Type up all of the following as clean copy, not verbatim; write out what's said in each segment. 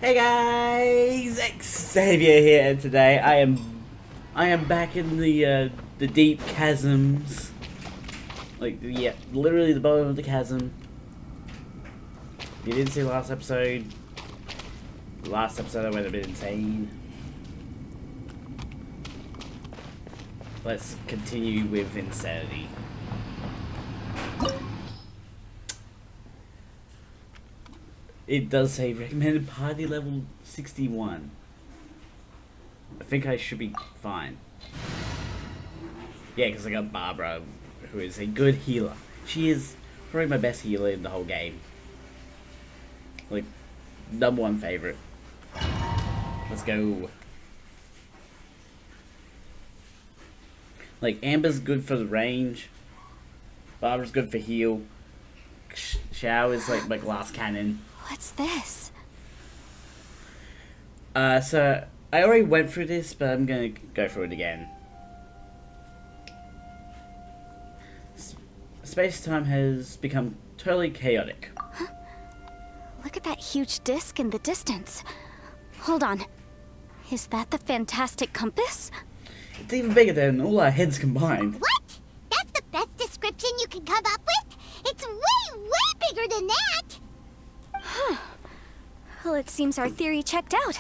Hey guys, Xavier here, and today I am back in the deep chasms, like yeah, literally the bottom of the chasm. You didn't see last episode. Last episode I went a bit insane. Let's continue with insanity. It does say recommended party level 61. I think I should be fine. Yeah, because I got Barbara, who is a good healer. She is probably my best healer in the whole game. Like, #1 favorite. Let's go. Like, Amber's good for the range. Barbara's good for heal. Xiao is like my glass cannon. What's this? So I already went through this, but I'm gonna go through it again. Space-time has become totally chaotic. Huh? Look at that huge disc in the distance. Hold on. Is that the fantastic compass? It's even bigger than all our heads combined. What? That's the best description you can come up with? It's way, way bigger than that! Huh. Well, it seems our theory checked out.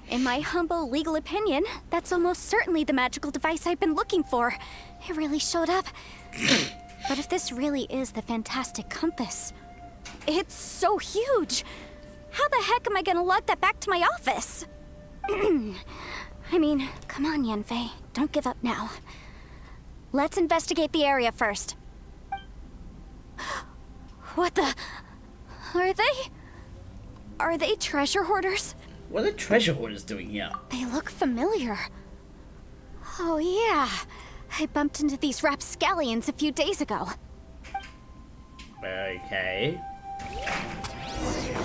In my humble legal opinion, that's almost certainly the magical device I've been looking for. It really showed up. But if this really is the fantastic compass, it's so huge. How the heck am I gonna lug that back to my office? I mean, come on, Yanfei. Don't give up now. Let's investigate the area first. What the... Are they... Are they treasure hoarders? What are treasure hoarders doing here? They look familiar. Oh yeah, I bumped into these rapscallions a few days ago. Okay.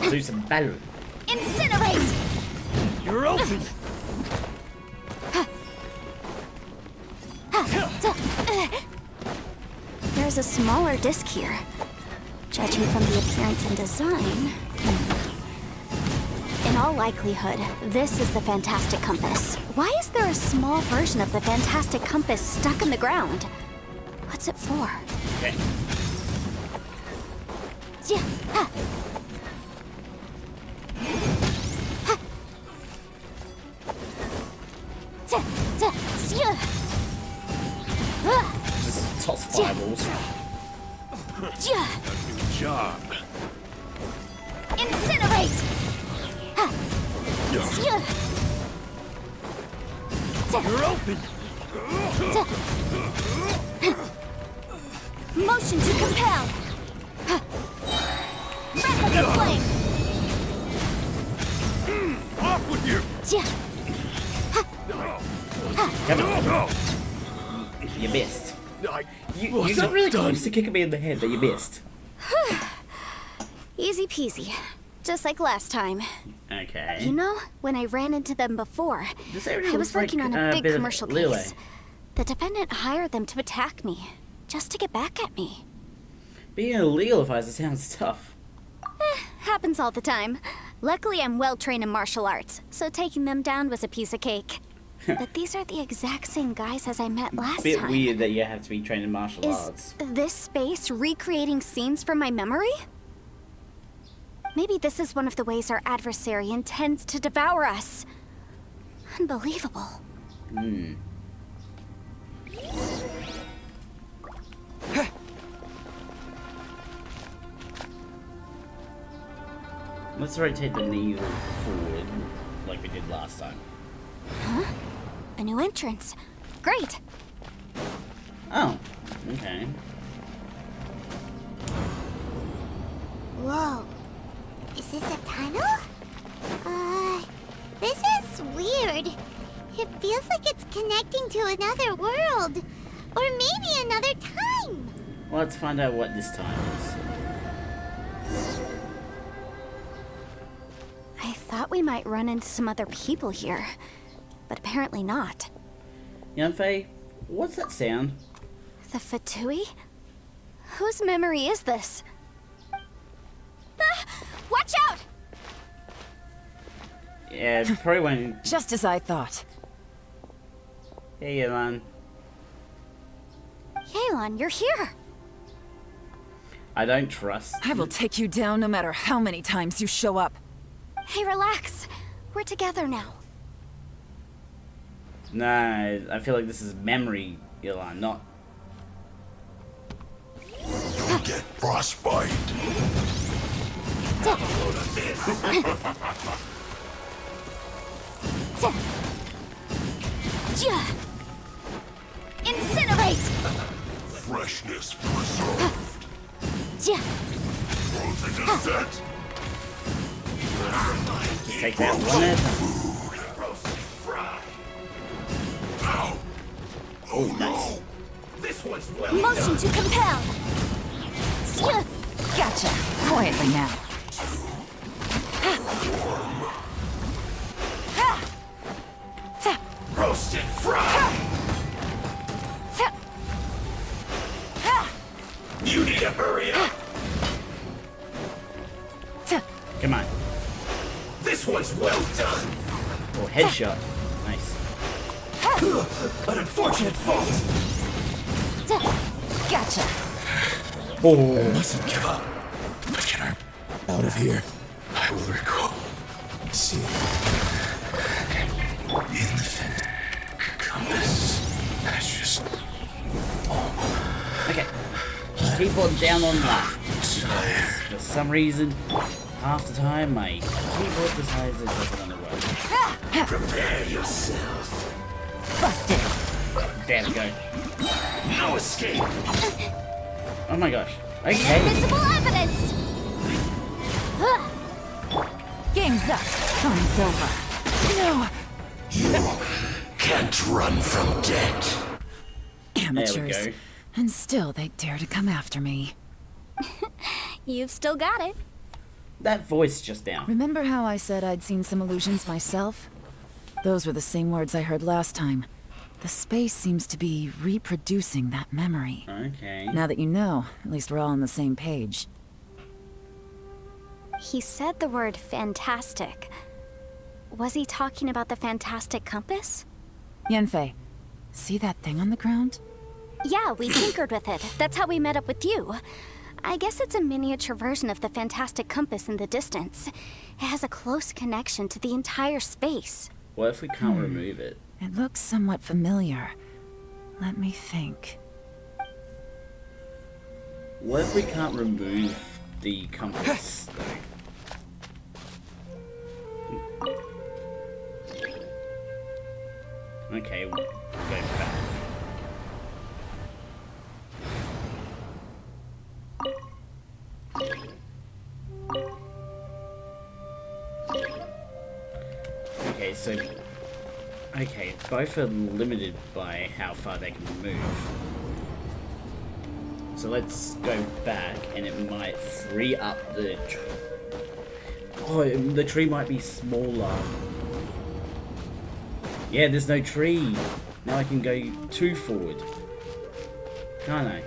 Do some battle. Incinerate! You're open! There's a smaller disc here. Judging from the appearance and design... In all likelihood, this is the fantastic compass. Why is there a small version of the fantastic compass stuck in the ground? What's it for? Okay. Yeah. Ha. Ha. Tsa, tsa, sia. Ah. Just toss fireballs. Yeah. Good job. Incinerate! Ha. Sia. Tsa. You're open! Motion to compel. Replica flame. Off with you! Yeah. Come on. No! You missed. I You wasn't got really done. close to kicking me in the head, but you missed. Easy peasy. Just like last time. Okay. You know, when I ran into them before, This area I was looks working like on a big bit of commercial leeway. case. The defendant hired them to attack me, just to get back at me. Being a legal advisor sounds tough. Happens all the time. Luckily, I'm well trained in martial arts, so taking them down was a piece of cake. But these are the exact same guys as I met last Bit time. weird that you have to be trained in martial Is arts. this space recreating scenes from my memory? Maybe this is one of the ways our adversary intends to devour us. Unbelievable. Hmm. Let's rotate the needle forward, like we did last time. Huh? A new entrance. Great. Oh, okay. Whoa. Is this a tunnel? This is weird. It feels like it's connecting to another world. Or maybe another time. Well, let's find out what this time is. I thought we might run into some other people here, but apparently not. Yanfei, what's that sound? The Fatui? Whose memory is this? Ah, watch out! Yeah, it probably won't. Just as I thought. Hey, Elan. Yelan, you're here. I don't trust. I will take you down no matter how many times you show up. Hey, relax. We're together now. Nah, I feel like this is memory, Elan, not. You'll get frostbite. Incinerate! Freshness preserved. Frozen to set. Just take that one at a time. Food. Roasted fry. Ow. Oh no. This one's well Motion to compel. Gotcha. Quietly now. roasted fry. You need to hurry up. Come on. This one's well done. Oh, headshot. Nice. An unfortunate fault. Gotcha. Oh, Mustn't give up. But get her out of here. I will recall. See. In the compass. That's just. okay. Keyboard down on that. Tired. For some reason, half the time my keyboard decides it doesn't want to work. Prepare yourself. Busted. There we go. No escape. Oh my gosh. Okay. Visible evidence! Game's up. Time's over. No. You can't run from death. Amateurs. go. And still they dare to come after me. You've still got it. That voice just now. Remember how I said I'd seen some illusions myself? Those were the same words I heard last time. The space seems to be reproducing that memory. Okay. Now that you know, at least we're all on the same page. He said the word fantastic. Was he talking about the fantastic compass? Yanfei, see that thing on the ground? Yeah, we tinkered with it. That's how we met up with you. I guess it's a miniature version of the fantastic compass in the distance. It has a close connection to the entire space. What if we can't remove it? It looks somewhat familiar. Let me think. What if we can't remove the compass, though? Okay, we'll go back. Okay, so... Okay, both are limited by how far they can move. So let's go back, and it might free up the... Oh, the tree might be smaller. Yeah, there's no tree. Now I can go 2 forward. Can't I?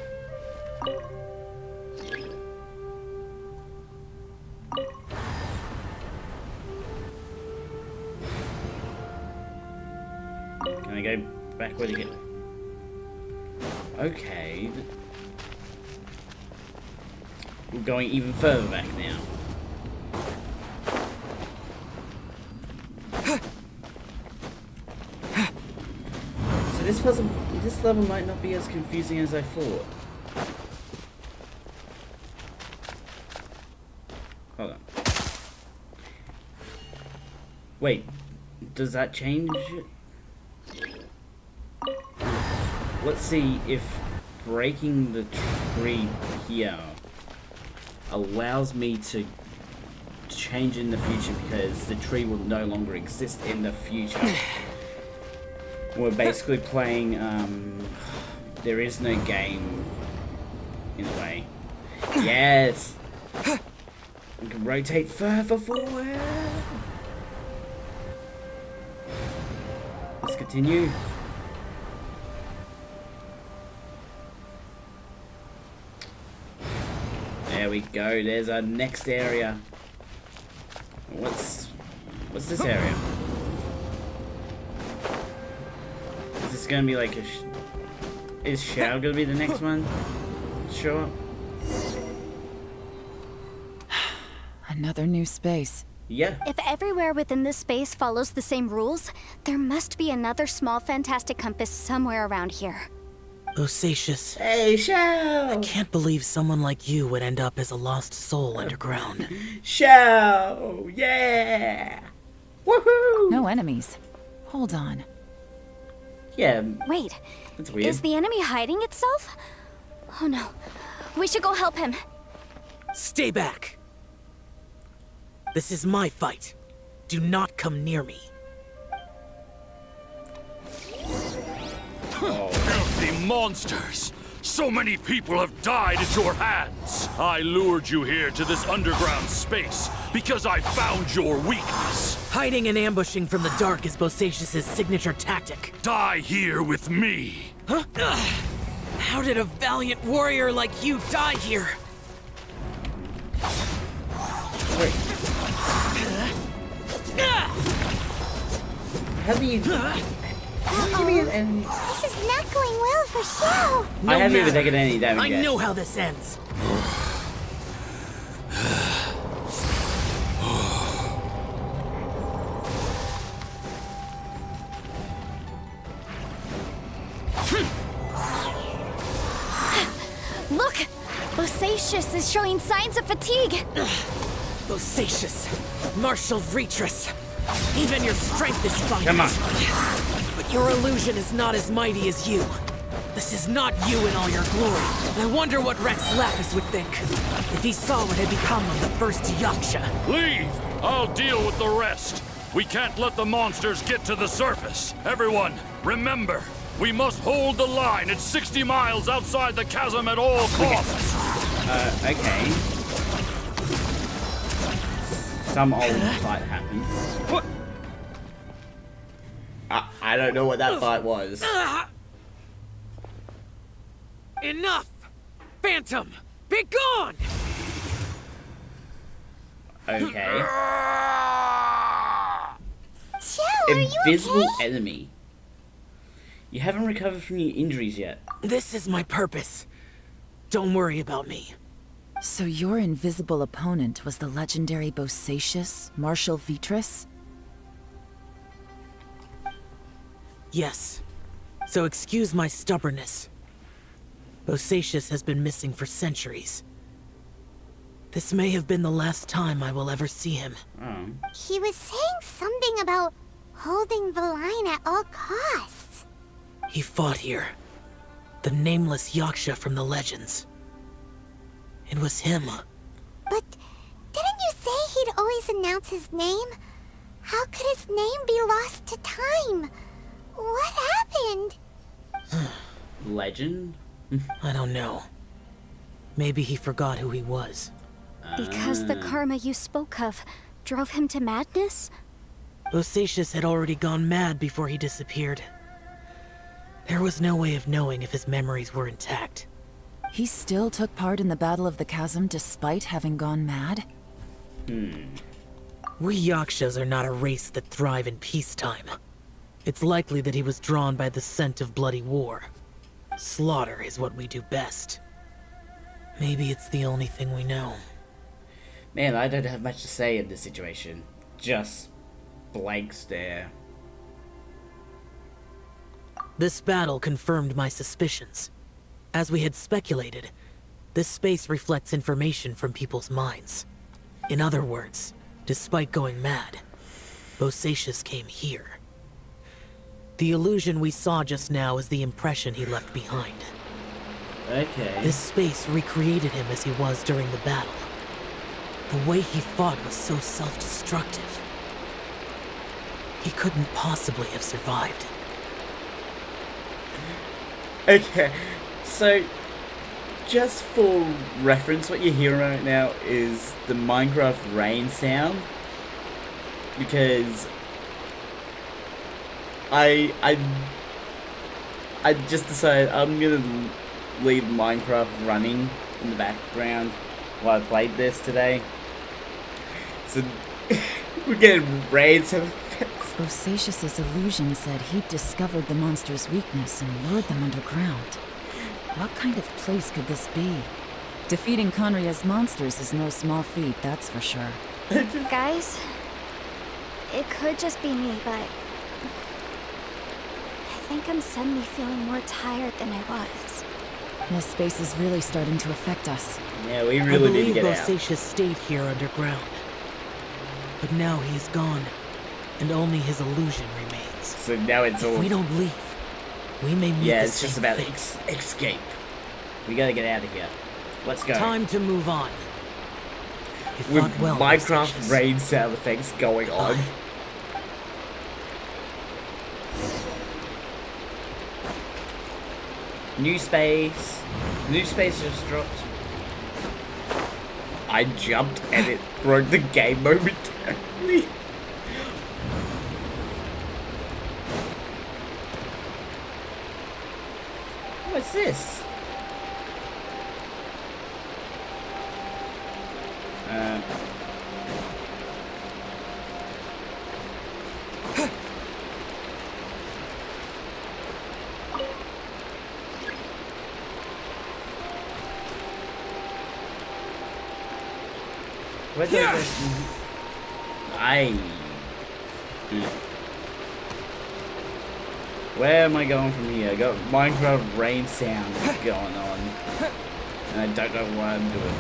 Can I go backward again? Okay. We're going even further back now. So this level might not be as confusing as I thought. Hold on. Wait, does that change it? Let's see if breaking the tree here allows me to change in the future, because the tree will no longer exist in the future. We're basically playing, there is no game, in a way. Yes! We can rotate further forward! Let's continue. There we go, there's our next area. What's this area? Is this gonna be like a... Is Shao gonna be the next one? Show up? Another new space. Yeah. If everywhere within this space follows the same rules, there must be another small fantastic compass somewhere around here. Bosacious. Hey, Shao! Can't believe someone like you would end up as a lost soul underground. Shao! Yeah! Woohoo! No enemies. Hold on. Yeah, Wait, that's weird. is the enemy hiding itself? Oh no, we should go help him. Stay back. This is my fight. Do not come near me. Filthy monsters! So many people have died at your hands! I lured you here to this underground space because I found your weakness. Hiding and ambushing from the dark is Bosacious's signature tactic. Die here with me! Huh? How did a valiant warrior like you die here? Wait. How do you... Give me an... This is not going well for Shao. I haven't even matter. taken any damage I yet. know how this ends. Look! Bosacious is showing signs of fatigue. Bosacious, martial Retris. Even your strength is fine. Come on. But your illusion is not as mighty as you. This is not you in all your glory. And I wonder what Rex Lapis would think if he saw what had become of the first Yaksha. Leave! I'll deal with the rest. We can't let the monsters get to the surface. Everyone, remember, we must hold the line at 60 miles outside the chasm at all costs. Okay. Some old fight happened. What? I don't know what that fight was. Enough! Phantom, be gone! Okay. Shao, are you Invisible okay? enemy. You haven't recovered from your injuries yet. This is my purpose. Don't worry about me. So your invisible opponent was the legendary Bosacious, Marshal Vitris? Yes. So excuse my stubbornness. Bosacious has been missing for centuries. This may have been the last time I will ever see him. Oh. He was saying something about holding the line at all costs. He fought here. The nameless Yaksha from the legends. It was him. But didn't you say he'd always announce his name? How could his name be lost to time? What happened? Legend? I don't know. Maybe he forgot who he was. Because the karma you spoke of drove him to madness? Bosacious had already gone mad before he disappeared. There was no way of knowing if his memories were intact. He still took part in the Battle of the Chasm despite having gone mad? We Yakshas are not a race that thrive in peacetime. It's likely that he was drawn by the scent of bloody war. Slaughter is what we do best. Maybe it's the only thing we know. Man, I don't have much to say in this situation. Just blank stare. This battle confirmed my suspicions. As we had speculated, this space reflects information from people's minds. In other words, despite going mad, Bosacious came here. The illusion we saw just now is the impression he left behind. Okay. This space recreated him as he was during the battle. The way he fought was so self-destructive. He couldn't possibly have survived. Okay, so just for reference, what you're hearing right now is the Minecraft rain sound, because I just decided I'm gonna leave Minecraft running in the background while I played this today. So We're getting raids of Bosacius's illusion said he'd discovered the monster's weakness and lured them underground. What kind of place could this be? Defeating Conria's monsters is no small feat, that's for sure. Guys, it could just be me, but I think I'm suddenly feeling more tired than I was. This space is really starting to affect us. Yeah, we I really need to believe get out. Bosacius stayed here underground. But now he's gone, and only his illusion remains. So now it's all. If we don't leave, we may meet Yeah, the it's just same about fate. escape. We gotta get out of here. Let's go. Time to move on. You With fought well, Minecraft Bosacius. raid sound effects going on. Goodbye. New space. New space just dropped. I jumped and it broke the game momentarily. What's this? Where do Where am I going from here? I got Minecraft rain sounds going on. And I don't know what I'm doing.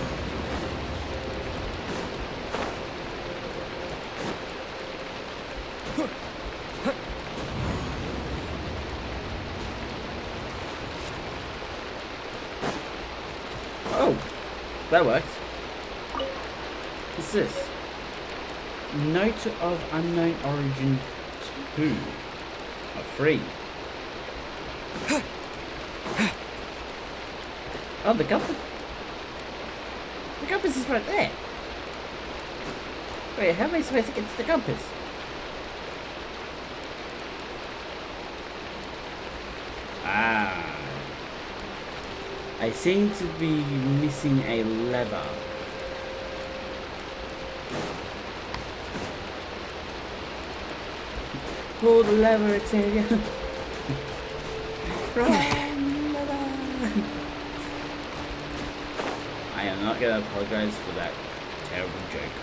Oh, that worked. What's this? Note of unknown origin 2. Or 3. Oh, the compass. The compass is right there. Wait, how am I supposed to get to the compass? Ah. I seem to be missing a lever. Pull the lever, Xavier. Run, lever. I am not gonna apologize for that terrible joke.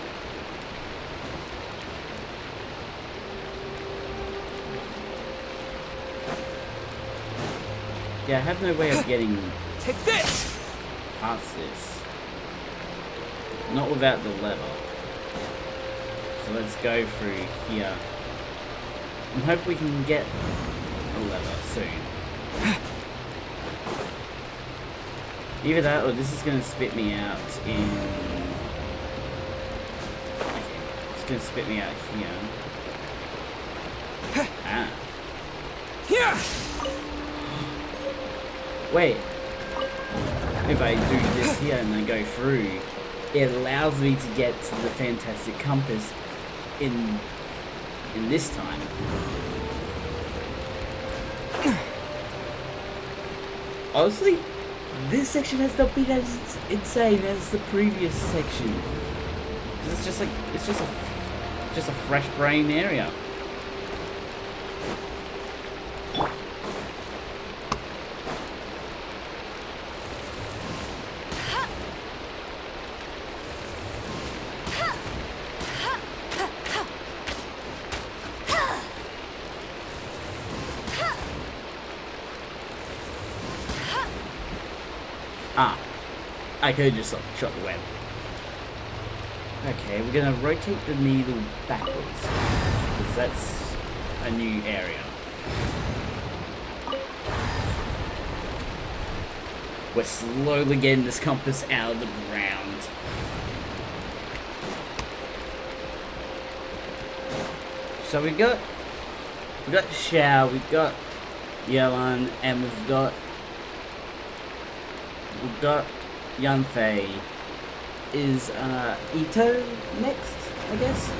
Yeah, I have no way of getting Take this! past this. Not without the lever. So let's go through here. I hope we can get a lever soon. Either that or this is going to spit me out in... Okay, it's going to spit me out here. Ah. Wait. If I do this here and I go through, it allows me to get to the fantastic compass in this time. Honestly, this section has not been as insane as the previous section. 'Cause it's just like it's just a fresh brain area. Ah, I could have just shot the web. Okay, we're gonna rotate the needle backwards because that's a new area. We're slowly getting this compass out of the ground. So we got Xiao, we've got Yelan, and we've got Yanfei. Is Ito next, I guess?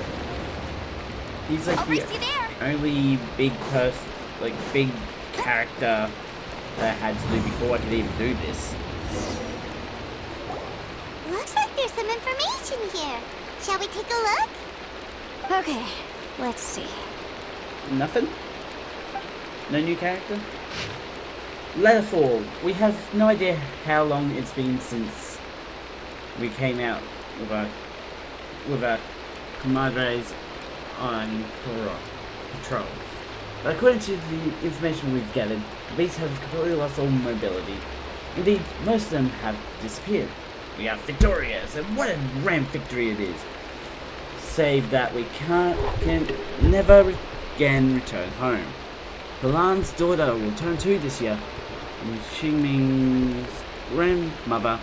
He's like I'll race you there. only big person, like big character that I had to do before I could even do this. Looks like there's some information here. Shall we take a look? Okay, let's see. Nothing? No new character? Letterfall. We have no idea how long it's been since we came out with our comrades on patrol. But according to the information we've gathered, the beasts have completely lost all mobility. Indeed, most of them have disappeared. We are victorious, and what a grand victory it is! Save that we can never again return home. Balan's daughter will turn 2 this year, and Xingming's grandmother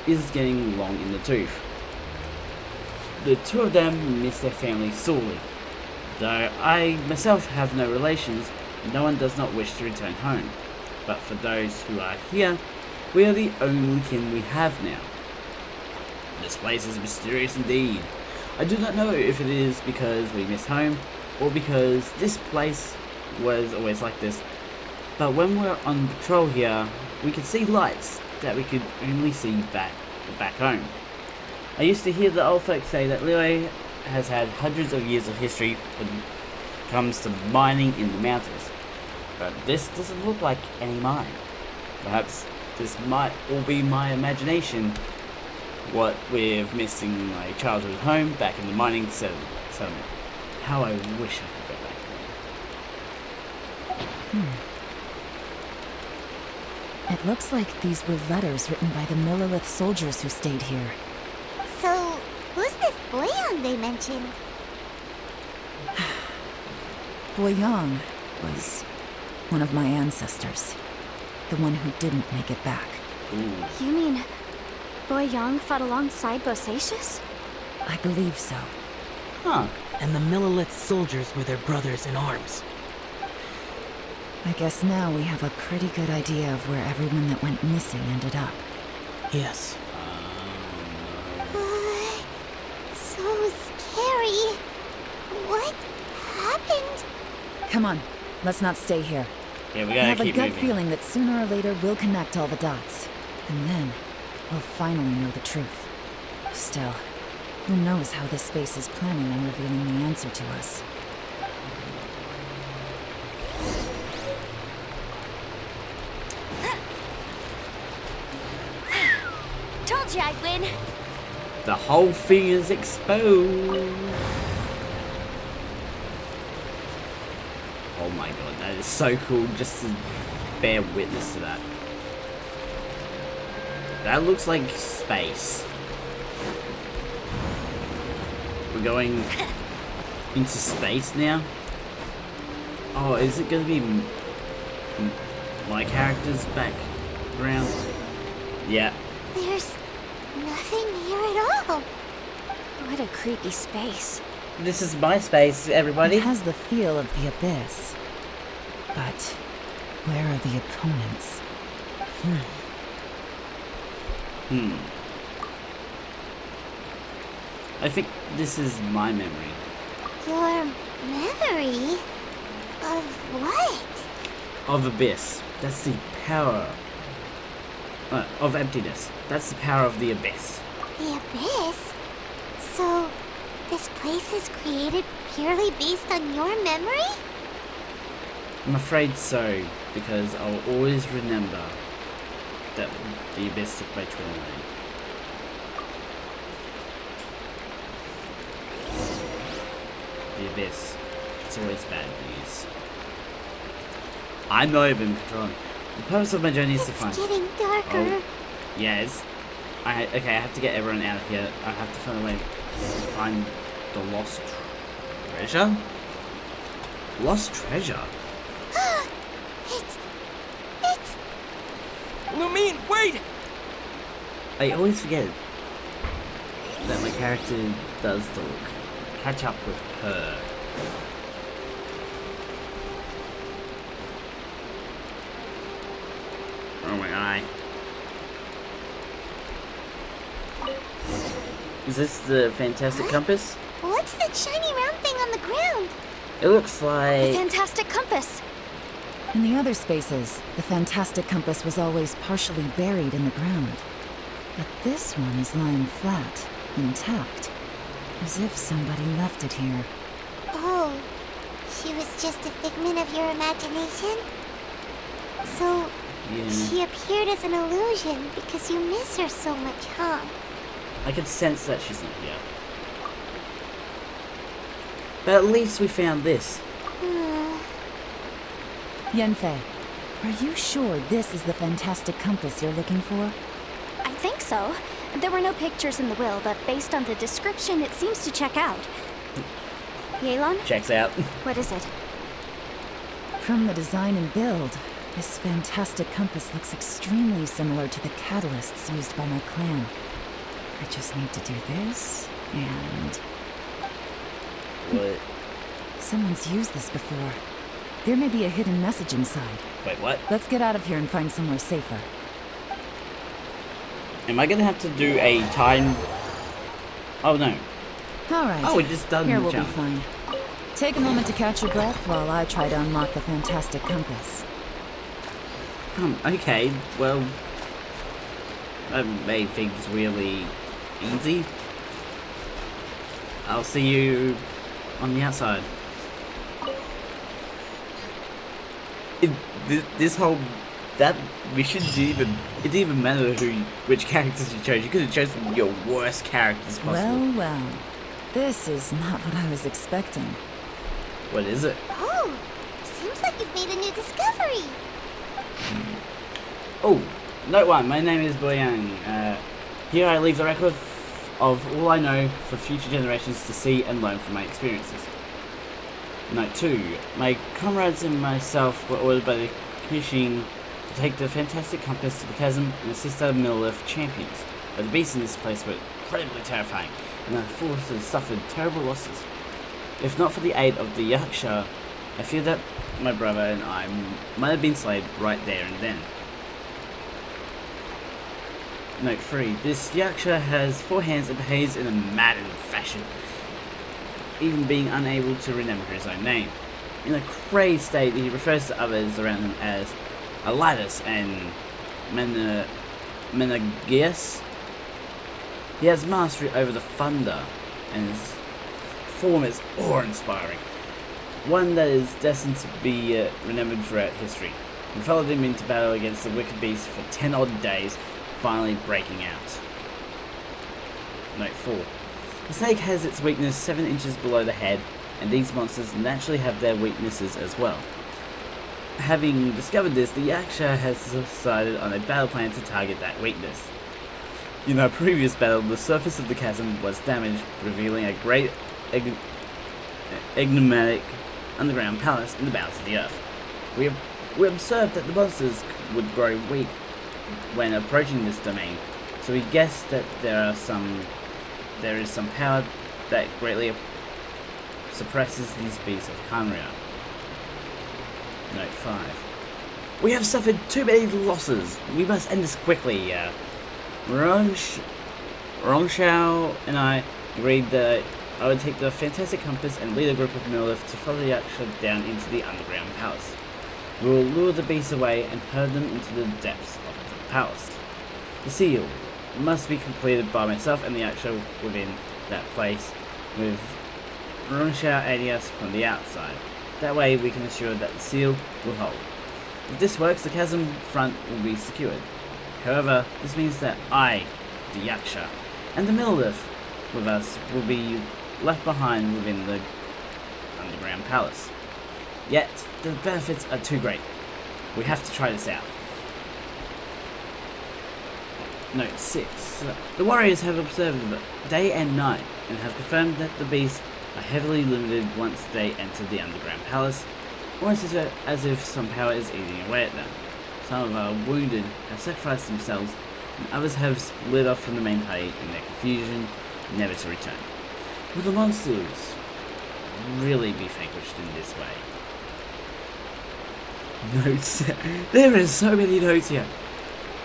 is getting long in the tooth. The two of them miss their family sorely. Though I myself have no relations, no one does not wish to return home. But for those who are here, we are the only kin we have now. This place is mysterious indeed. I do not know if it is because we miss home, or because this place was always like this. But when we're on patrol here, we could see lights that we could only see back home. I used to hear the old folks say that Liyue has had hundreds of years of history when it comes to mining in the mountains. But this doesn't look like any mine. Perhaps this might all be my imagination, what with missing my childhood home back in the mining settlement. How I wish I could go back there. It looks like these were letters written by the Millelith soldiers who stayed here. So, who's this Boyan they mentioned? Boyang was one of my ancestors. The one who didn't make it back. Ooh. You mean Boyang fought alongside Bosacius? I believe so. Huh. And the Millelith soldiers were their brothers in arms. I guess now we have a pretty good idea of where everyone that went missing ended up. Yes. So scary. What happened? Come on, let's not stay here. Yeah, we I gotta have a keep gut moving. feeling that sooner or later we'll connect all the dots. And then, we'll finally know the truth. Still, who knows how this space is planning on revealing the answer to us. Told you I'd win. The whole thing is exposed. Oh my god, that is so cool just to bear witness to that. That looks like space. We're going into space now. Oh, is it gonna be my character's background? Yeah. There's nothing here at all. What a creepy space. This is my space, everybody. It has the feel of the abyss. But where are the opponents? I think this is my memory. Your memory? Of what? Of abyss. That's the power. Of emptiness. That's the power of the abyss. The abyss? So, this place is created purely based on your memory? I'm afraid so, because I'll always remember that the abyss took my twin away. The abyss. It's always bad news. I'm not even controlling. The purpose of my journey is to find. It's getting darker. Oh, yeah, it's. Okay, I have to get everyone out of here. I have to find a way to find the lost treasure? Lost treasure? It's... Lumine, wait! I always forget that my character does talk. Catch up with her. Oh my eye. Is this the fantastic compass? What's that shiny round thing on the ground? It looks The like... fantastic compass. In the other spaces, the fantastic compass was always partially buried in the ground. But this one is lying flat, intact, as if somebody left it here. Oh, she was just a figment of your imagination? So, Yeah. she appeared as an illusion because you miss her so much, huh? I could sense that she's not here. But at least we found this. Yanfei, are you sure this is the fantastic compass you're looking for? I think so. There were no pictures in the will, but based on the description, it seems to check out. Yelan, Checks out. what is it? From the design and build, this fantastic compass looks extremely similar to the catalysts used by my clan. I just need to do this, and... What? Someone's used this before. There may be a hidden message inside. Wait, what? Let's get out of here and find somewhere safer. Am I gonna have to do a time... Oh no. Alright. Oh, it just doesn't Here we'll jump. be fine. Take a moment to catch your breath while I try to unlock the fantastic compass. Okay, well... That made things really easy. I'll see you on the outside. This whole... That mission didn't even matter which characters you chose. You could have chosen your worst characters possible. Well, well. This is not what I was expecting. What is it? Oh, seems like you've made a new discovery. Oh, note 1, my name is Boyang. Here I leave the record of all I know for future generations to see and learn from my experiences. Note 2, my comrades and myself were ordered by the Commission to take the fantastic compass to the chasm and assist our Middle-earth champions. But the beasts in this place were incredibly terrifying, and our forces suffered terrible losses. If not for the aid of the Yaksha, I fear that my brother and I might have been slayed right there and then. Note 3. This Yaksha has 4 hands and behaves in a maddened fashion, even being unable to remember his own name. In a crazed state, he refers to others around him as Alidas and Menagius. He has mastery over the thunder, and his form is awe-inspiring, one that is destined to be remembered throughout history. We followed him into battle against the wicked beast for 10 odd days, finally breaking out. Note 4. The snake has its weakness 7 inches below the head, and these monsters naturally have their weaknesses as well. Having discovered this, the Yaksha has decided on a battle plan to target that weakness. In our previous battle, the surface of the chasm was damaged, revealing a great enigmatic underground palace in the bowels of the earth. We observed that the monsters would grow weak when approaching this domain, so we guessed that there is some power that greatly suppresses these beasts of Khaenri'ah. Note 5. We have suffered too many losses. We must end this quickly. Rongshao and I agreed that I would take the fantastic compass and lead a group of Middle-earth to follow the Yaksha down into the underground palace. We will lure the beasts away and herd them into the depths of the palace. The seal must be completed by myself and the Yaksha within that place, with Rongshao aiding us from the outside. That way we can ensure that the seal will hold. If this works, the chasm front will be secured. However, this means that I, the Yaksha, and the Middle-earth with us will be left behind within the underground palace. Yet, the benefits are too great. We have to try this out. Note 6. The warriors have observed day and night and have confirmed that the beasts are heavily limited once they enter the underground palace, almost as if some power is eating away at them. Some of our wounded have sacrificed themselves, and others have split off from the main party in their confusion, never to return. Will the monsters really be vanquished in this way? Notes. There are so many notes here.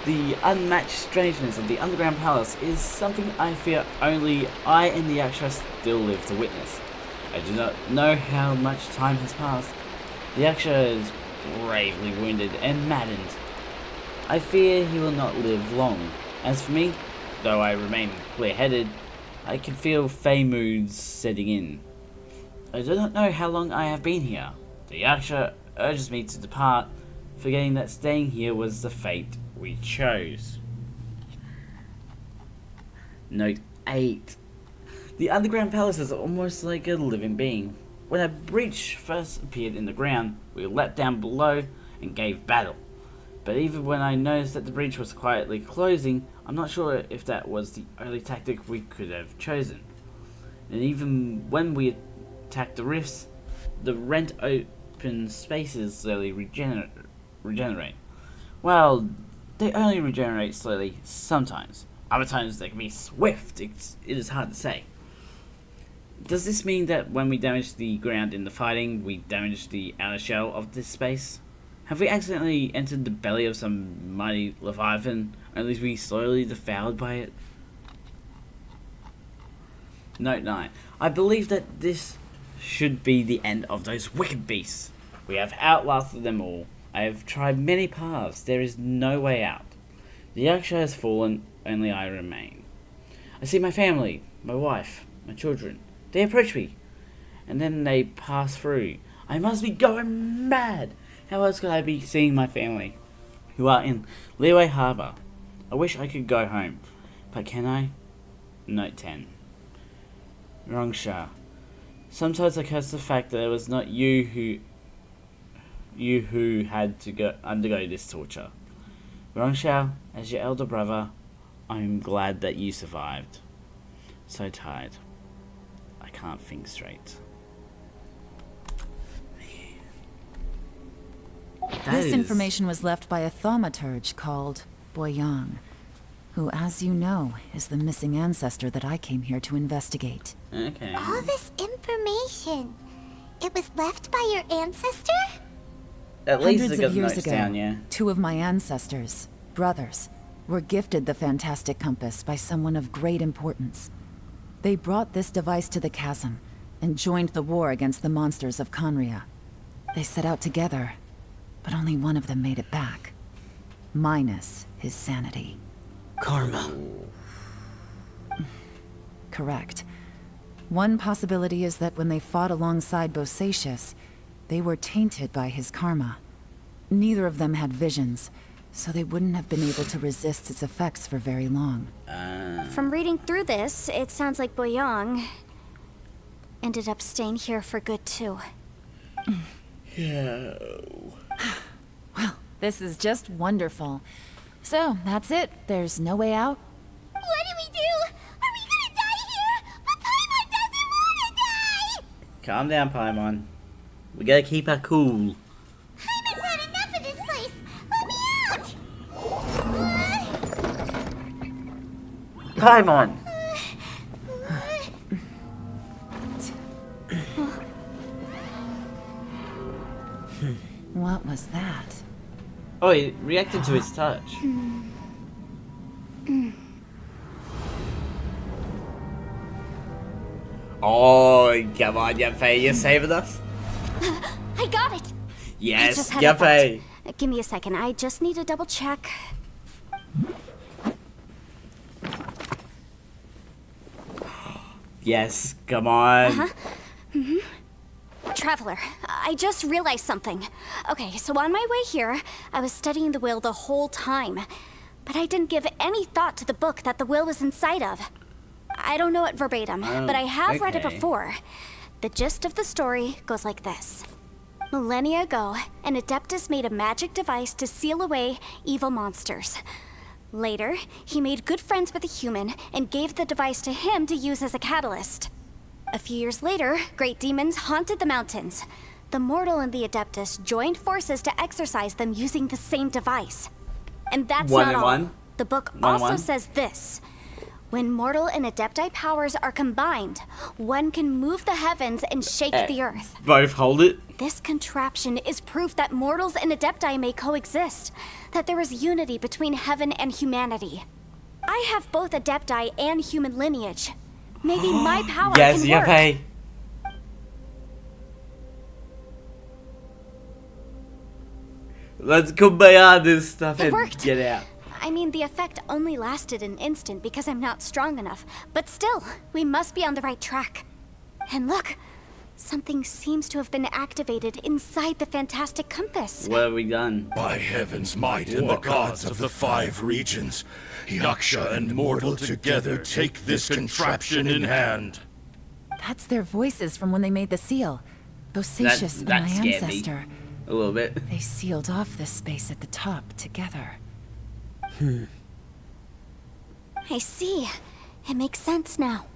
The unmatched strangeness of the underground palace is something I fear only I and the Yaksha still live to witness. I do not know how much time has passed. The Yaksha is gravely wounded and maddened. I fear he will not live long. As for me, though I remain clear-headed, I can feel fey moods setting in. I do not know how long I have been here. The Yaksha urges me to depart, forgetting that staying here was the fate we chose. Note 8. The underground palace is almost like a living being. When a breach first appeared in the ground, we leapt down below and gave battle. But even when I noticed that the breach was quietly closing, I'm not sure if that was the only tactic we could have chosen. And even when we attacked the rifts, the rent open spaces slowly regenerate. Well, they only regenerate slowly sometimes. Other times they can be swift. It is hard to say. Does this mean that when we damage the ground in the fighting, we damage the outer shell of this space? Have we accidentally entered the belly of some mighty leviathan, only to be slowly devoured by it? Note 9. I believe that this should be the end of those wicked beasts. We have outlasted them all. I have tried many paths. There is no way out. The Yaksha has fallen, only I remain. I see my family, my wife, my children. They approach me, and then they pass through. I must be going mad. How else could I be seeing my family, who are in Liyue Harbor? I wish I could go home, but can I? Note 10. Rongsha. Sometimes I curse the fact that it was not you who had to undergo this torture. Rongsha, as your elder brother, I'm glad that you survived. So tired. I can't think straight. This information was left by a thaumaturge called Boyang, who, as you know, is the missing ancestor that I came here to investigate. Okay. All this information, it was left by your ancestor? At least Hundreds they got of the years notes ago, down, yeah. 2 of my ancestors, brothers, were gifted the fantastic compass by someone of great importance. They brought this device to the chasm and joined the war against the monsters of Conria. They set out together, but only one of them made it back, minus his sanity. Karma. Correct. One possibility is that when they fought alongside Bosacius, they were tainted by his karma. Neither of them had visions, so they wouldn't have been able to resist its effects for very long. From reading through this, it sounds like Boyang ended up staying here for good too. Yeah. Well, this is just wonderful. So, that's it. There's no way out. What do we do? Are we gonna die here? But Paimon doesn't wanna die! Calm down, Paimon. We gotta keep our cool. Paimon's had enough of this place! Let me out! Paimon! What was that? Oh, he reacted to his touch. Oh, come on, Yapei, you're saving us? I got it! Yes, just had a Yapei! Give me a second, I just need to double check. Yes, come on. Traveler, I just realized something. Okay, so on my way here, I was studying the will the whole time. But I didn't give any thought to the book that the will was inside of. I don't know it verbatim, but I have read it okay. before. The gist of the story goes like this. Millennia ago, an Adeptus made a magic device to seal away evil monsters. Later, he made good friends with a human and gave the device to him to use as a catalyst. A few years later, great demons haunted the mountains. The mortal and the Adeptus joined forces to exorcise them using the same device. And that's One not and all. one? The book One and also one? says this. When mortal and Adepti powers are combined, one can move the heavens and shake the earth. Both hold it. This contraption is proof that mortals and Adepti may coexist, that there is unity between heaven and humanity. I have both Adepti and human lineage. Maybe my power Yes, can work. Yapei. Let's kumbaya this stuff It and worked. get out. I mean, the effect only lasted an instant because I'm not strong enough. But still, we must be on the right track. And look, Something seems to have been activated inside the fantastic compass. What have we done? By heaven's might and the gods of the 5 regions, Yaksha and mortal together take this contraption in hand. That's their voices from when they made the seal. Bosacius and my scared me ancestor. a little bit. They sealed off this space at the top together. I see. It makes sense now.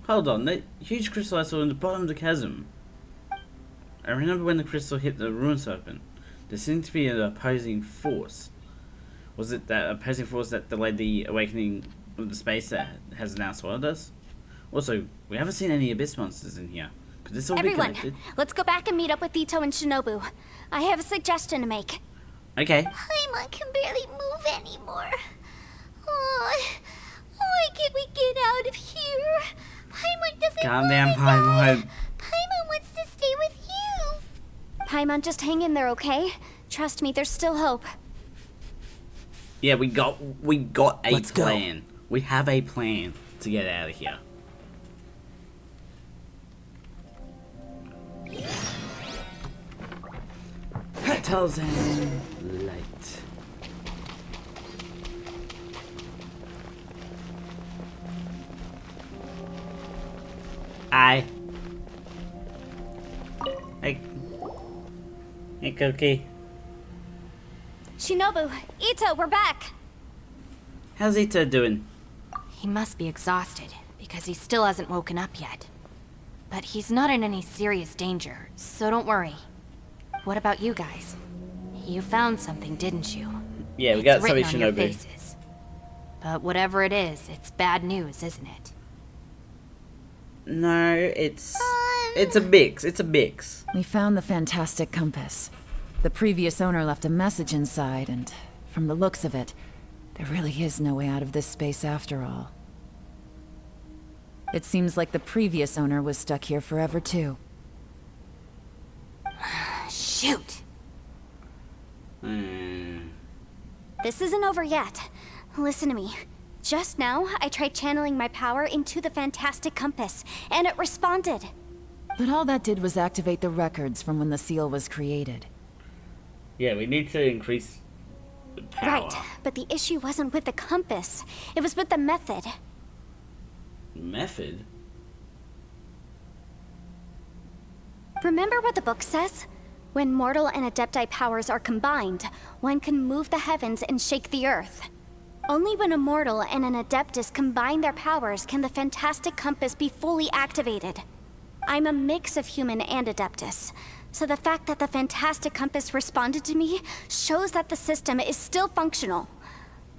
Hold on, that huge crystal I saw in the bottom of the chasm. I remember when the crystal hit the ruin serpent. There seemed to be an opposing force. Was it that opposing force that delayed the awakening of the space that has now swallowed us? Also, we haven't seen any abyss monsters in here. Could this all Everyone, be connected? let's go back and meet up with Ito and Shinobu. I have a suggestion to make. Okay. Paimon can barely move anymore. Oh, why can't we get out of here? Paimon doesn't Calm want down, to die. Paimon. Paimon wants to stay with you. Paimon, just hang in there, okay? Trust me, there's still hope. Yeah, we got a Let's go. plan. We have a plan to get out of here. Tarzan light. Hey, Cookie. Shinobu, Ito, we're back! How's Ito doing? He must be exhausted, because he still hasn't woken up yet. But he's not in any serious danger, so don't worry. What about you guys? You found something, didn't you? Yeah, we got It's written something on your Shinobu. faces. But whatever it is, it's bad news, isn't it? No, it's a mix. It's a mix. We found the fantastic compass. The previous owner left a message inside, and from the looks of it, there really is no way out of this space after all. It seems like the previous owner was stuck here forever too. Shoot! This isn't over yet. Listen to me. Just now, I tried channeling my power into the fantastic compass, and it responded. But all that did was activate the records from when the seal was created. Yeah, we need to increase the power. Right, but the issue wasn't with the compass. It was with the method. Method? Remember what the book says? When mortal and adepti powers are combined, one can move the heavens and shake the earth. Only when a mortal and an adeptus combine their powers can the fantastic compass be fully activated. I'm a mix of human and adeptus, so the fact that the fantastic compass responded to me shows that the system is still functional.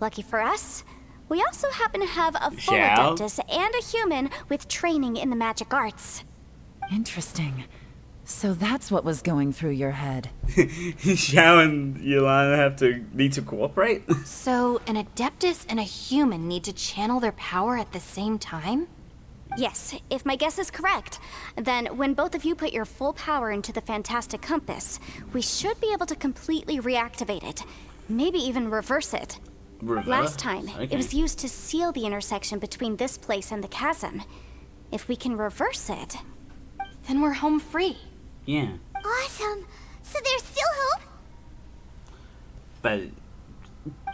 Lucky for us, we also happen to have a full Xiao? adeptus and a human with training in the magic arts. Interesting. So that's what was going through your head. Xiao and Yolanda need to cooperate? So, an Adeptus and a human need to channel their power at the same time? Yes, if my guess is correct, then when both of you put your full power into the fantastic compass, we should be able to completely reactivate it. Maybe even reverse it. Reverse? Last time, Okay. it was used to seal the intersection between this place and the chasm. If we can reverse it... Then we're home free. Yeah, Awesome. So there's still hope? but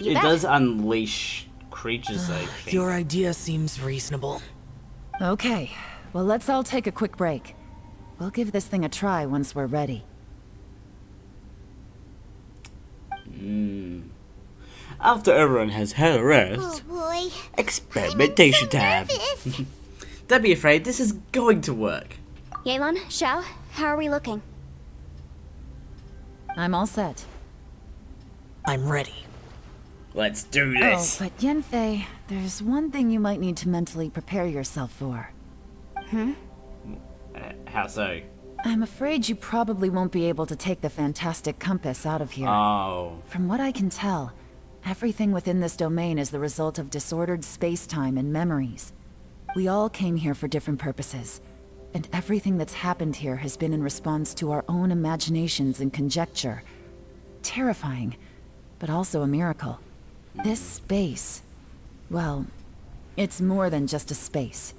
You it bet. does unleash creatures, I think. Your idea seems reasonable. Okay, well let's all take a quick break. We'll give this thing a try once we're ready. After everyone has had a Oh rest, boy. experimentation time. Nervous. Don't be afraid, this is going to work. Yelan, Xiao, how are we looking? I'm all set. I'm ready. Let's do Oh, this. but Yenfei, there's one thing you might need to mentally prepare yourself for. How so? I'm afraid you probably won't be able to take the fantastic compass out of here. Oh. From what I can tell, everything within this domain is the result of disordered space-time and memories. We all came here for different purposes, and everything that's happened here has been in response to our own imaginations and conjecture. Terrifying, but also a miracle. This space, well, it's more than just a space.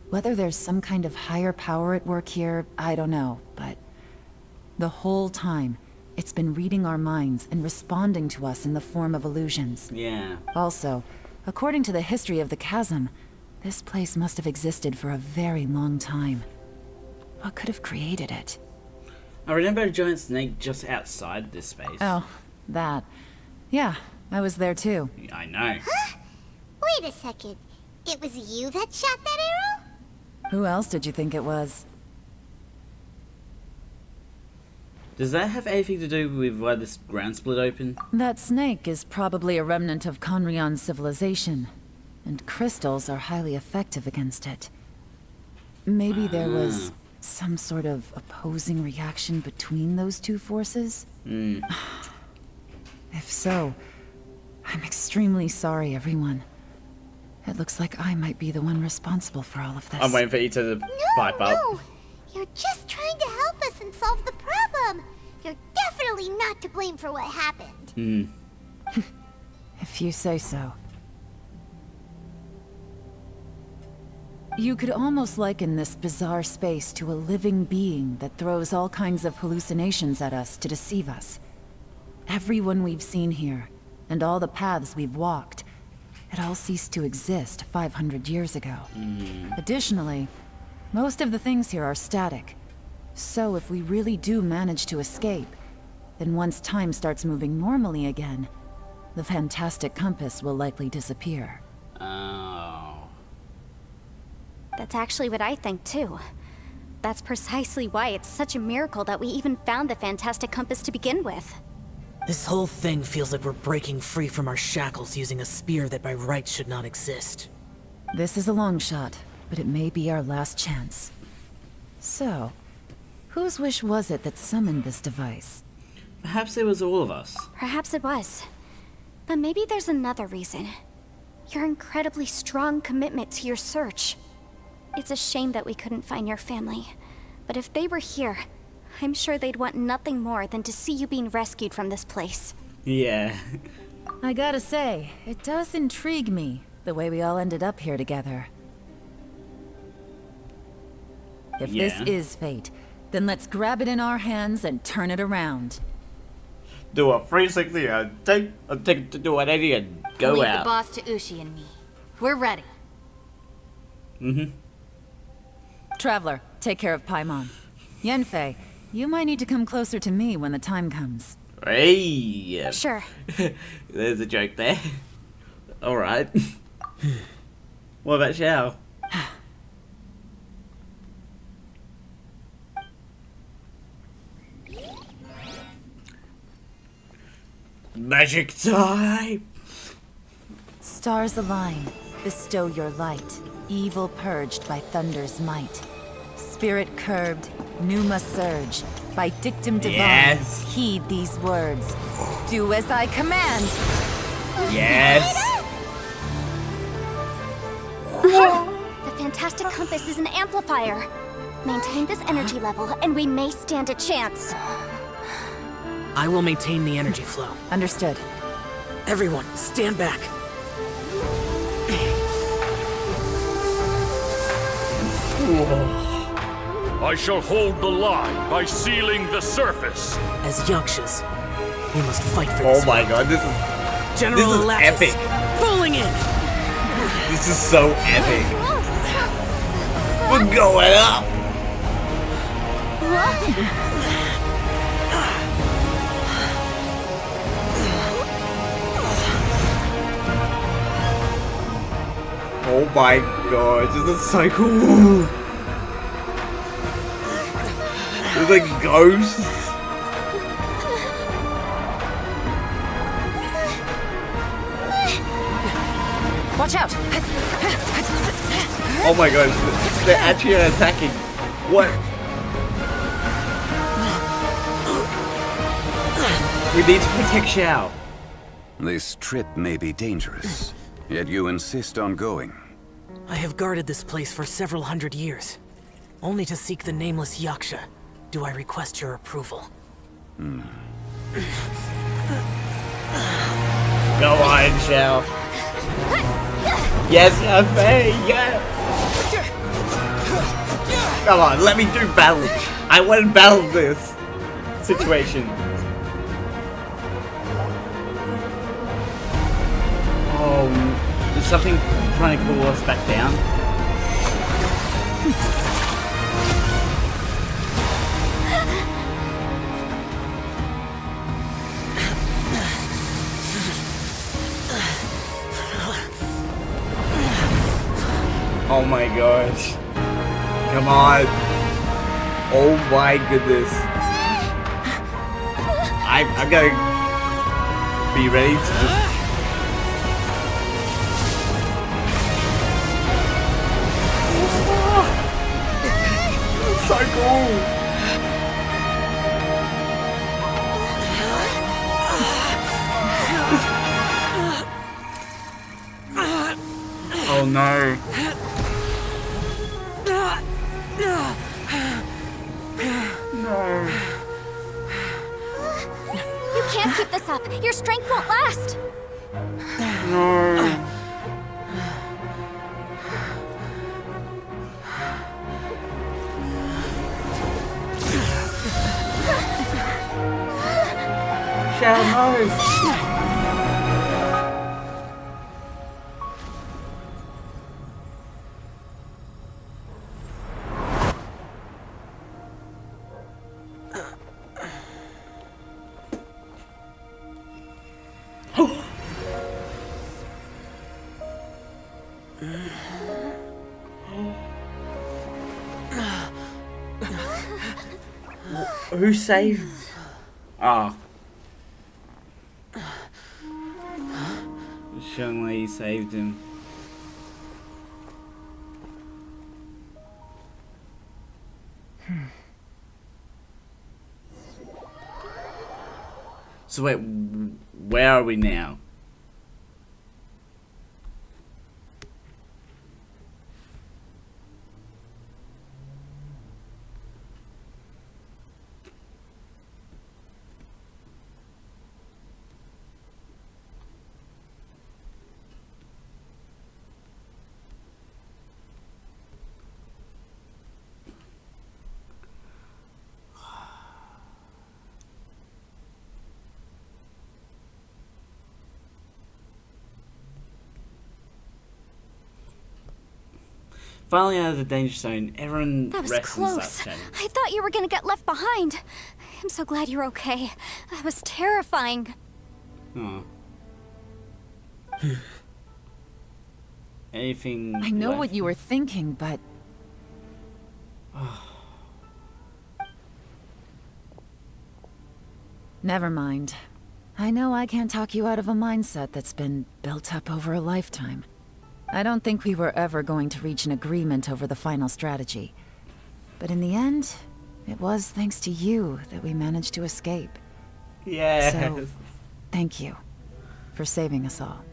Whether there's some kind of higher power at work here, I don't know, but the whole time, it's been reading our minds and responding to us in the form of illusions. Yeah. Also, according to the history of the Chasm, this place must have existed for a very long time. What could have created it? I remember a giant snake just outside this space. Oh, that. Yeah, I was there too. I know. Huh? Wait a second. It was you that shot that arrow? Who else did you think it was? Does that have anything to do with why this ground split open? That snake is probably a remnant of Conrion's civilization, and crystals are highly effective against it. Maybe there was some sort of opposing reaction between those two forces? If so, I'm extremely sorry, everyone. It looks like I might be the one responsible for all of this. I'm waiting for you to pipe up. No! You're just trying to help us and solve the problem! You're definitely not to blame for what happened. If you say so. You could almost liken this bizarre space to a living being that throws all kinds of hallucinations at us to deceive us. Everyone we've seen here, and all the paths we've walked, it all ceased to exist 500 years ago. Additionally, most of the things here are static. So if we really do manage to escape, then once time starts moving normally again, the fantastic compass will likely disappear. Oh. That's actually what I think too. That's precisely why it's such a miracle that we even found the fantastic compass to begin with. This whole thing feels like we're breaking free from our shackles using a spear that by rights should not exist. This is a long shot, but it may be our last chance. So, whose wish was it that summoned this device? Perhaps it was all of us. Perhaps it was. But maybe there's another reason. Your incredibly strong commitment to your search. It's a shame that we couldn't find your family. But if they were here, I'm sure they'd want nothing more than to see you being rescued from this place. Yeah. I gotta say, it does intrigue me, the way we all ended up here together. If this is fate, then let's grab it in our hands and turn it around. Do a 360 and take to do an 80 and go Leave out. the boss to Ushi and me. We're ready. Traveler, take care of Paimon. Yanfei, you might need to come closer to me when the time comes. Hey. Sure. There's a joke there. Alright. What about Xiao? Magic time! Stars align, bestow your light. Evil purged by thunder's might. Spirit curbed, pneuma surge. By dictum divine, Yes. heed these words. Do as I command! Yes! The fantastic compass is an amplifier. Maintain this energy level, and we may stand a chance. I will maintain the energy flow. Understood. Everyone, stand back. I shall hold the line by sealing the surface. As Yakshas, we must fight for Oh this. my god, this is General this is Latus, epic. falling in. This is so epic. We're going up. Oh my god, this is so cool. There's like ghosts. Watch out! Oh my god, they're actually attacking. What? We need to protect Xiao. This trip may be dangerous, yet you insist on going. I have guarded this place for several hundred years, only to seek the nameless Yaksha. Do I request your approval? Go on, Xiao. Yes, Yanfei, yeah. Come on, let me do battle. I want to battle this situation. Oh, is something trying to pull us back down? Oh my gosh. Come on. Oh my goodness. I'm gonna be ready to just... So cool. Oh no. No. You can't keep this up. Your strength won't last. No. Shadow, no. Who saved? Ah. Shunli saved him. So wait, where are we now? Finally out of the danger zone, everyone That was rests and close. starts chatting. I thought you were gonna get left behind. I'm so glad you're okay. That was terrifying. Oh. Anything I know left? what you were thinking, but... Never mind. I know I can't talk you out of a mindset that's been built up over a lifetime. I don't think we were ever going to reach an agreement over the final strategy. But in the end, it was thanks to you that we managed to escape. Yes. So, thank you for saving us all.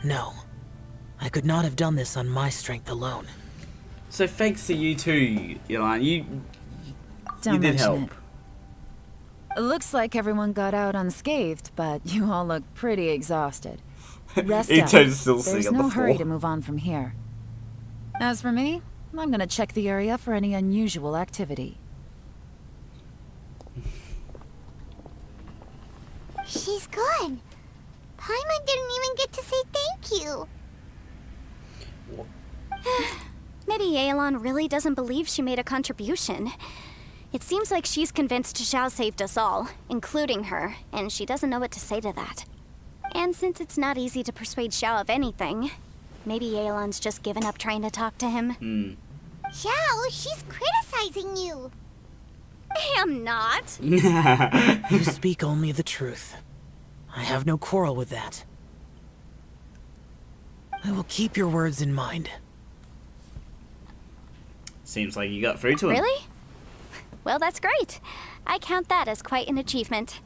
No. I could not have done this on my strength alone. So thanks to you too, Yolanda. You Don't did mention help. it. It looks like everyone got out unscathed, but you all look pretty exhausted. Rest up. Ito's still sitting There's on the no hurry floor. to move on from here. As for me, I'm gonna check the area for any unusual activity. She's gone. Paimon didn't even get to say thank you. Maybe Yelan really doesn't believe she made a contribution. It seems like she's convinced Xiao saved us all, including her, and she doesn't know what to say to that. And since it's not easy to persuade Xiao of anything, maybe Yelan's just given up trying to talk to him. Xiao, she's criticizing you. I am not. You speak only the truth. I have no quarrel with that. I will keep your words in mind. Seems like you got through to him. Really? Well, that's great. I count that as quite an achievement.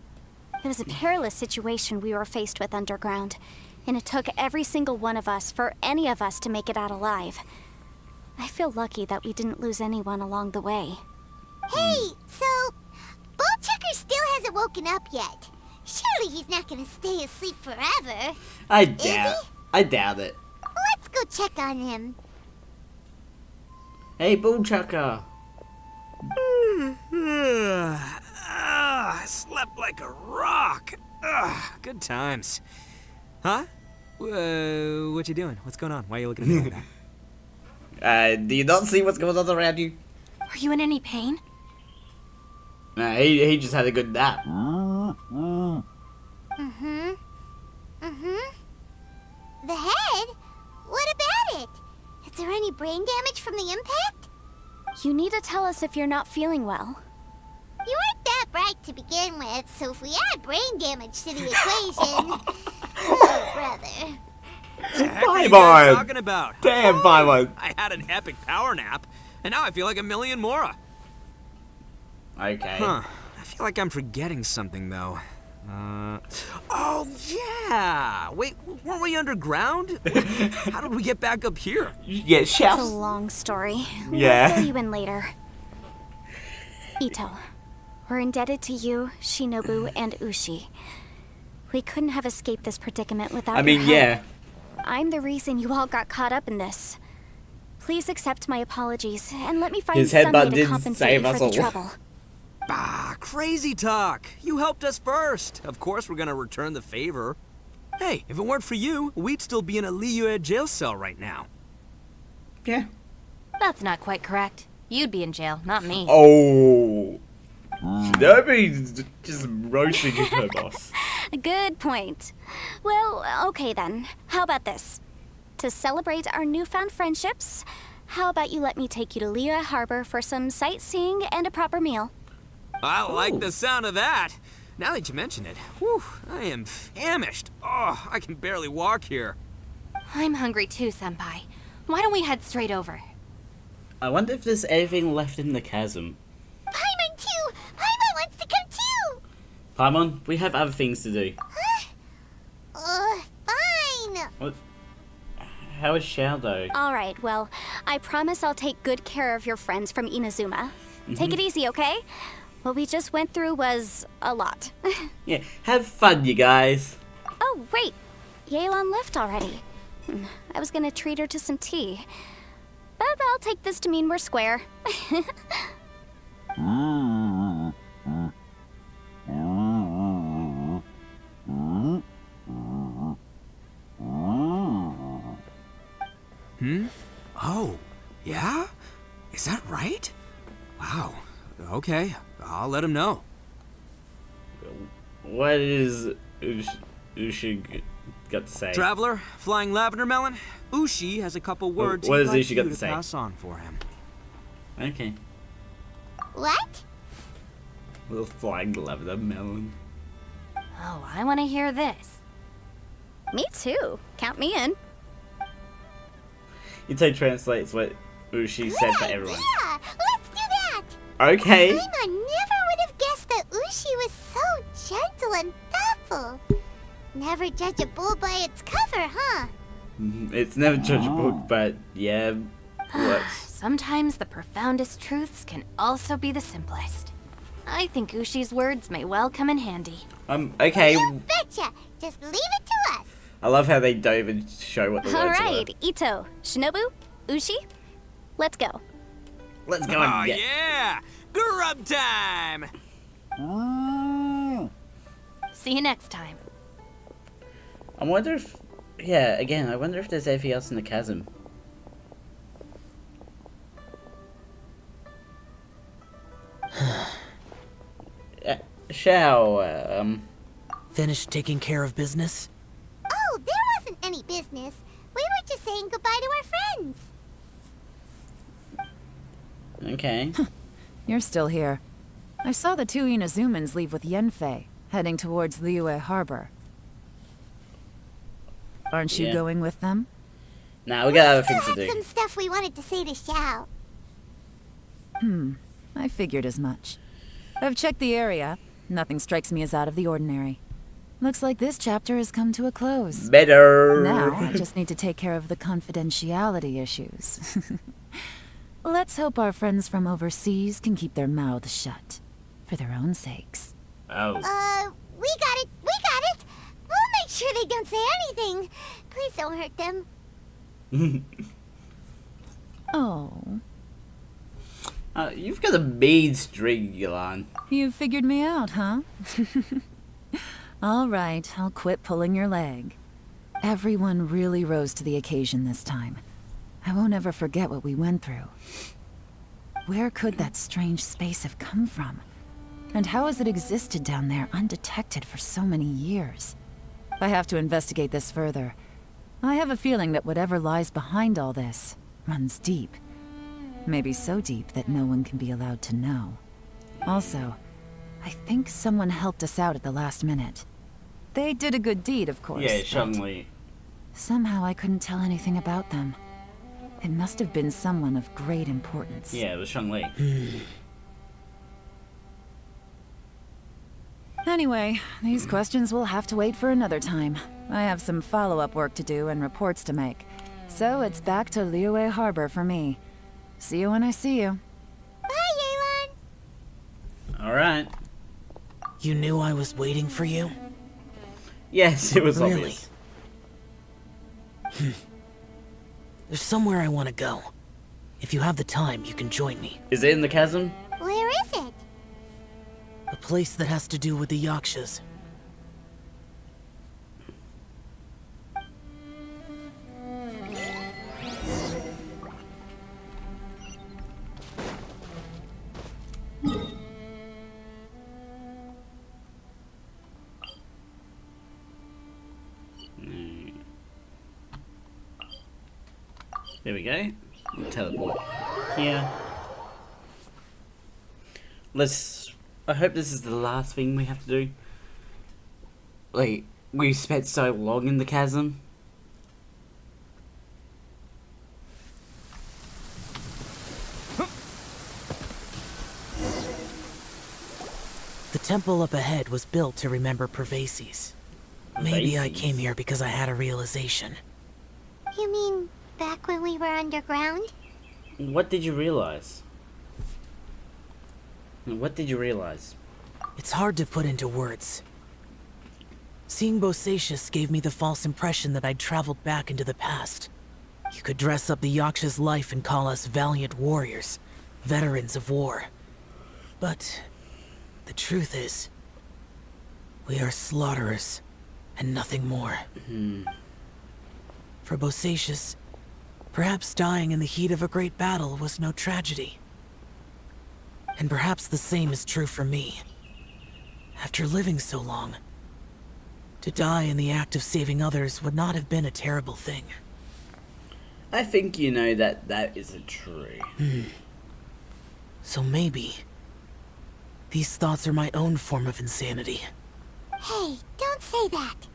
It was a perilous situation we were faced with underground, and it took every single one of us for any of us to make it out alive. I feel lucky that we didn't lose anyone along the way. Hey, so Ballchecker still hasn't woken up yet. Surely he's not gonna stay asleep forever. I he? doubt it. Let's go check on him. Hey, Bull Chucker. I slept like a rock. Good times. Huh? What you doing? What's going on? Why are you looking at me like that? Do you not see what's going on around you? Are you in any pain? Nah, he just had a good nap. The head? What about it? Is there any brain damage from the impact? You need to tell us if you're not feeling well. You weren't that bright to begin with, so if we add brain damage to the equation... oh, brother. What the heck are you guys talking about? Damn, Paimon. I had an epic power nap, and now I feel like a million more. Okay. Huh. I feel like I'm forgetting something, though. Oh, yeah! Wait, weren't we underground? How did we get back up here? Yeah, It's a long story. Yeah. We'll fill you in later. Ito, we're indebted to you, Shinobu, and Ushi. We couldn't have escaped this predicament without your help. yeah. I'm the reason you all got caught up in this. Please accept my apologies, and let me find His some way headbutt to did compensate save you us for all. the trouble. Bah, crazy talk. You helped us first. Of course we're gonna return the favor. Hey, if it weren't for you, we'd still be in a Liyue jail cell right now. Yeah. That's not quite correct. You'd be in jail, not me. Oh. Shinobi's just roasting her boss. Good point. Well, okay then. How about this? To celebrate our newfound friendships, how about you let me take you to Liyue Harbor for some sightseeing and a proper meal? I like the sound of that. Now that you mention it, whew, I am famished. Oh, I can barely walk here. I'm hungry too, Senpai. Why don't we head straight over? I wonder if there's anything left in the chasm. Paimon too! Paimon wants to come too! Paimon, we have other things to do. Fine! What? How is Xiao though? Alright, well, I promise I'll take good care of your friends from Inazuma. Take it easy, okay? What we just went through was a lot. Yeah, have fun, you guys. Oh, wait. Yelan left already. I was gonna treat her to some tea. But I'll take this to mean we're square. Oh, yeah? Is that right? Wow. Okay, I'll let him know. What is Ushi got to say? Traveler, flying lavender melon, Ushi has a couple words what he'd does like Ushi you got to to say? pass on for him. Okay. What? Little flying lavender melon. Oh, I want to hear this. Me too. Count me in. Ito translates what Ushi said for everyone. Yeah, let's do that! Okay. Paimon never would have guessed that Ushi was so gentle and thoughtful. Never judge a bull by its cover, huh? It's never judgeable, but yeah, works. Sometimes the profoundest truths can also be the simplest. I think Ushi's words may well come in handy. Okay. You betcha! Just leave it to us! I love how they don't even show what the words Alright, Ito, Shinobu, Ushi, let's go. were. Let's go Oh, and get. yeah! Grub time! See you next time. I wonder if, yeah, again, I wonder if there's anything else in the chasm. Xiao, Finished taking care of business? Oh, there wasn't any business. We were just saying goodbye to our friends. okay. You're still here. I saw the two Inazumans leave with Yenfei, heading towards Liyue Harbor. Aren't you Yeah. going with them? Nah, we got other Still things to had do. some stuff we wanted to say to Xiao. I figured as much. I've checked the area. Nothing strikes me as out of the ordinary. Looks like this chapter has come to a close. Better. Now, I just need to take care of the confidentiality issues. Let's hope our friends from overseas can keep their mouths shut. For their own sakes. Oh. We got it! We got it! We'll make sure they don't say anything. Please don't hurt them. Oh. You've got a mean streak, Yolan. You figured me out, huh? All right, I'll quit pulling your leg. Everyone really rose to the occasion this time. I won't ever forget what we went through. Where could that strange space have come from? And how has it existed down there undetected for so many years? I have to investigate this further. I have a feeling that whatever lies behind all this runs deep. Maybe so deep that no one can be allowed to know. Also, I think someone helped us out at the last minute. They did a good deed, of course. Yeah, Shang-Li. Somehow I couldn't tell anything about them. It must have been someone of great importance. Yeah, it was Shang-Li. Anyway, these questions will have to wait for another time. I have some follow-up work to do and reports to make. So it's back to Liyue Harbor for me. See you when I see you. Bye, Yelan. Alright. You knew I was waiting for you? Yes, it was Really? obvious. There's somewhere I want to go. If you have the time, you can join me. Is it in the chasm? Where is it? A place that has to do with the Yakshas. There we go. We'll teleport here. I hope this is the last thing we have to do. Like, we spent so long in the chasm. The temple up ahead was built to remember Pervases. Maybe I came here because I had a realization. You mean back when we were underground? What did you realize? What did you realize? It's hard to put into words. Seeing Bosacius gave me the false impression that I'd traveled back into the past. You could dress up the Yaksha's life and call us valiant warriors, veterans of war. But the truth is, we are slaughterers and nothing more. For Bosacius, perhaps dying in the heat of a great battle was no tragedy. And perhaps the same is true for me. After living so long, to die in the act of saving others would not have been a terrible thing. I think you know that isn't true. So maybe these thoughts are my own form of insanity. Hey, don't say that.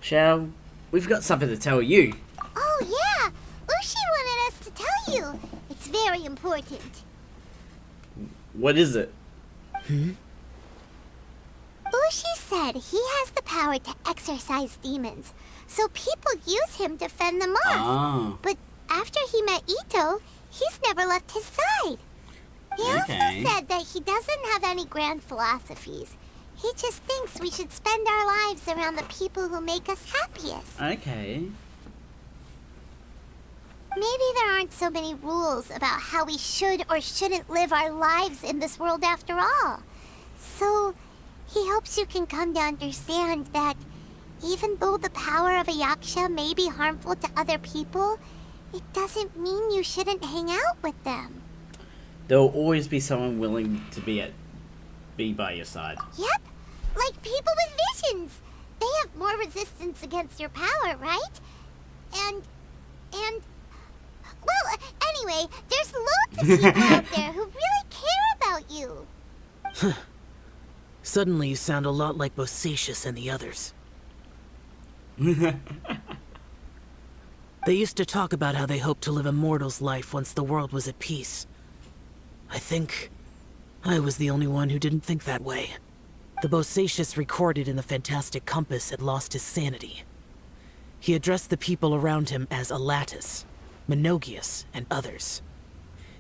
Shao, we've got something to tell you. Oh yeah, Ushi wanted us to tell you. It's very important. What is it? Ushi said he has the power to exorcise demons, so people use him to fend them off. Oh. But after he met Ito, he's never left his side. He Okay. also said that he doesn't have any grand philosophies. He just thinks we should spend our lives around the people who make us happiest. Okay. Maybe there aren't so many rules about how we should or shouldn't live our lives in this world after all. So, he hopes you can come to understand that even though the power of a Yaksha may be harmful to other people, it doesn't mean you shouldn't hang out with them. There will always be someone willing to be by your side. Yep, like people with visions. They have more resistance against your power, right? And, well, anyway, there's loads of people out there who really care about you. Suddenly you sound a lot like Bosacius and the others. They used to talk about how they hoped to live a mortal's life once the world was at peace. I think I was the only one who didn't think that way. The Bosacius recorded in the Fantastic Compass had lost his sanity. He addressed the people around him as Alatus, Menogius, and others.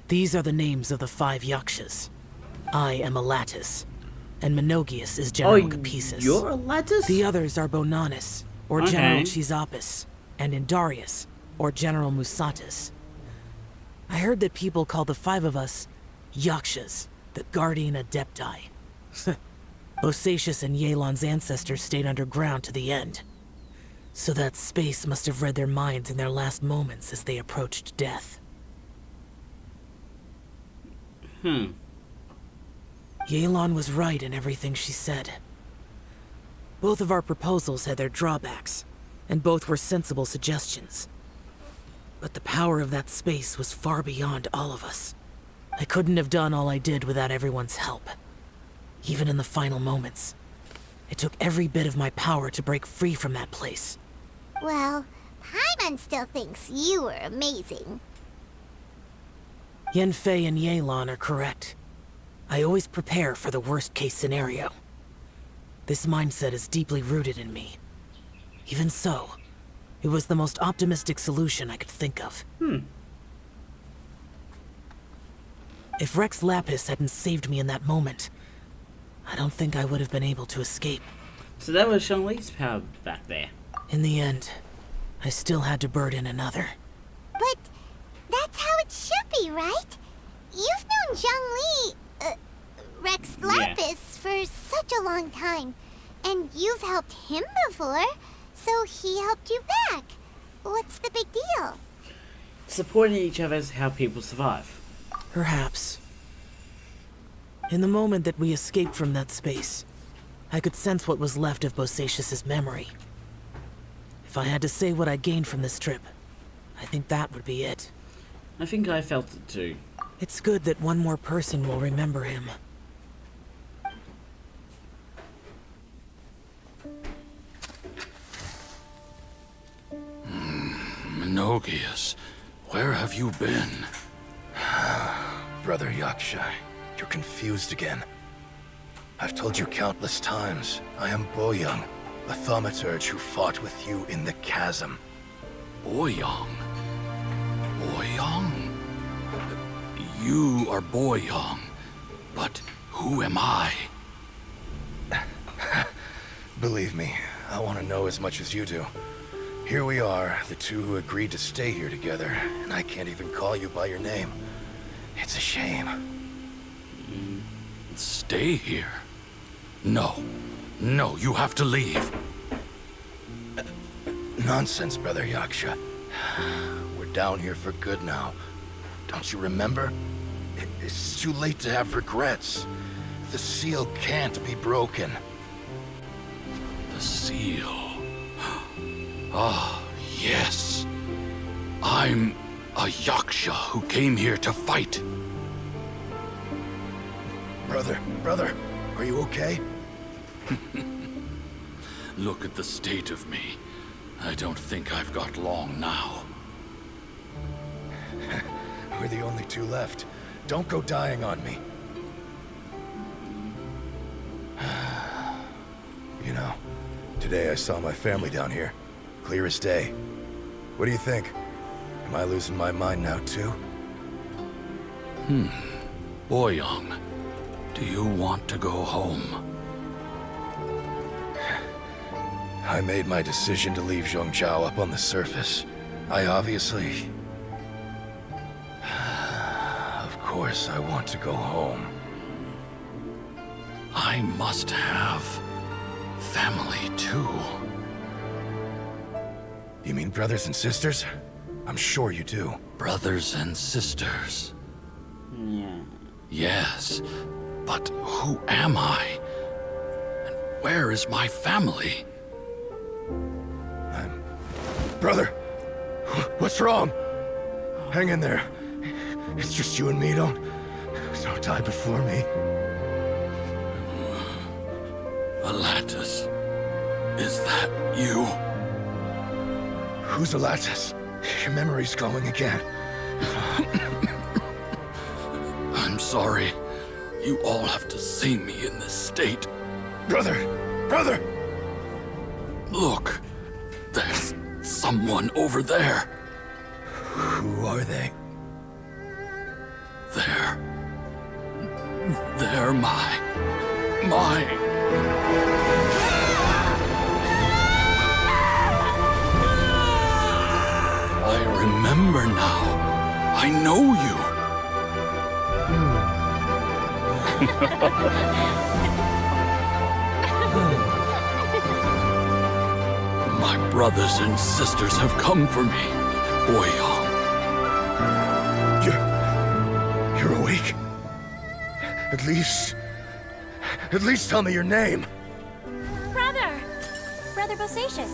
These are the names of the 5 Yakshas. I am Alatus, and Menogius is General Capesus. You're a Lattice? The others are Bonanis, or General Chisapis, and Indarius, or General Musatus. I heard that people call the five of us Yakshas, the Guardian Adepti. Bosacius and Yelan's ancestors stayed underground to the end. So that space must have read their minds in their last moments as they approached death. Yelan was right in everything she said. Both of our proposals had their drawbacks, and both were sensible suggestions. But the power of that space was far beyond all of us. I couldn't have done all I did without everyone's help. Even in the final moments. It took every bit of my power to break free from that place. Well, Paimon still thinks you were amazing. Yanfei and Yelan are correct. I always prepare for the worst-case scenario. This mindset is deeply rooted in me. Even so, it was the most optimistic solution I could think of. If Rex Lapis hadn't saved me in that moment, I don't think I would have been able to escape. So that was Zhongli's power back there. In the end, I still had to burden another. But that's how it should be, right? You've known Zhongli, Rex Lapis, for such a long time. And you've helped him before, so he helped you back. What's the big deal? Supporting each other is how people survive. Perhaps. In the moment that we escaped from that space, I could sense what was left of Bosacius's memory. If I had to say what I gained from this trip, I think that would be it. I think I felt it too. It's good that one more person will remember him. Menogias, where have you been? Brother Yaksha, you're confused again. I've told you countless times, I am Boyoung, a thaumaturge who fought with you in the chasm. Boyoung? Boyoung? You are Boyoung, but who am I? Believe me, I want to know as much as you do. Here we are, the two who agreed to stay here together, and I can't even call you by your name. It's a shame. Stay here? No. No, you have to leave. Nonsense, Brother Yaksha. We're down here for good now. Don't you remember? It's too late to have regrets. The seal can't be broken. The seal. Ah, yes. I'm a Yaksha who came here to fight. Brother, are you okay? Look at the state of me. I don't think I've got long now. We're the only two left. Don't go dying on me. You know, today I saw my family down here. Clear as day. What do you think? Am I losing my mind now, too? Boyoung, do you want to go home? I made my decision to leave Zhongzhou up on the surface. I obviously... Of course I want to go home. I must have family too. You mean brothers and sisters? I'm sure you do. Brothers and sisters. Yeah. Yes, but who am I? And where is my family? Brother! What's wrong? Hang in there. It's just you and me, don't die before me. Alatus, is that you? Who's Alatus? Your memory's going again. I'm sorry. You all have to see me in this state. Brother! Look, there's someone over there. Who are they? They're my... I remember now. I know you. My brothers and sisters have come for me, Boyong. You're awake? At least tell me your name. Brother Bosacious.